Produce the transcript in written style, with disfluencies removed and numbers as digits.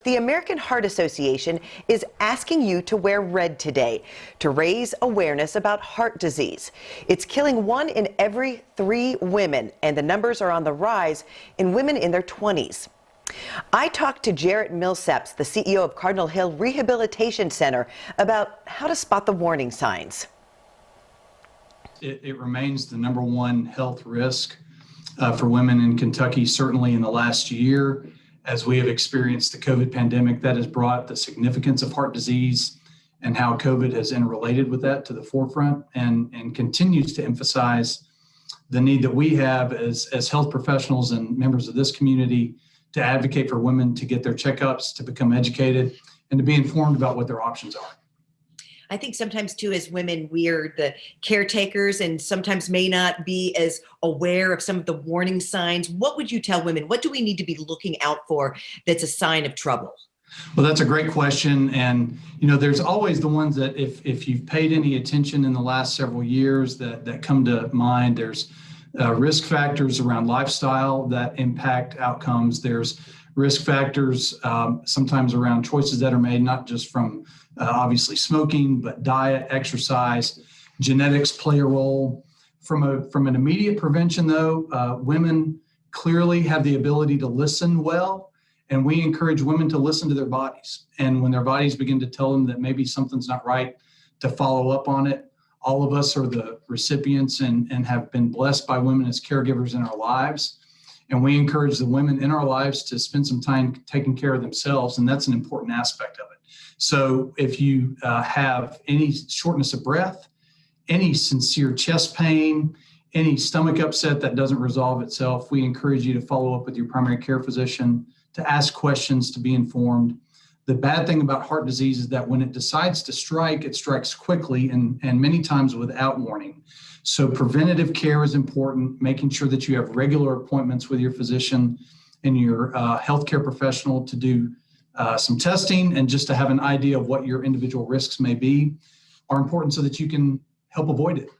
The American Heart Association is asking you to wear red today to raise awareness about heart disease. It's killing 1 in every 3 women, and the numbers are on the rise in women in their 20s. I talked to Jarrett Millsaps, the CEO of Cardinal Hill Rehabilitation Center, about how to spot the warning signs. It remains the #1 health risk for women in Kentucky, certainly in the last year. As we have experienced the COVID pandemic, that has brought the significance of heart disease and how COVID has interrelated with that to the forefront, and continues to emphasize the need that we have as health professionals and members of this community to advocate for women to get their checkups, to become educated, and to be informed about what their options are. I think sometimes too, as women, we're the caretakers and sometimes may not be as aware of some of the warning signs. What would you tell women? What do we need to be looking out for that's a sign of trouble? Well, that's a great question. And, there's always the ones that if you've paid any attention in the last several years that come to mind. There's risk factors around lifestyle that impact outcomes. There's risk factors sometimes around choices that are made, not just from obviously smoking, but diet, exercise, genetics play a role. From an immediate prevention, though, women clearly have the ability to listen well, and we encourage women to listen to their bodies. And when their bodies begin to tell them that maybe something's not right, to follow up on it. All of us are the recipients and have been blessed by women as caregivers in our lives. And we encourage the women in our lives to spend some time taking care of themselves, and that's an important aspect of it. So if you have any shortness of breath, any sincere chest pain, any stomach upset that doesn't resolve itself, we encourage you to follow up with your primary care physician, to ask questions, to be informed. The bad thing about heart disease is that when it decides to strike, it strikes quickly and many times without warning. So preventative care is important, making sure that you have regular appointments with your physician and your healthcare professional to do some testing and just to have an idea of what your individual risks may be are important so that you can help avoid it.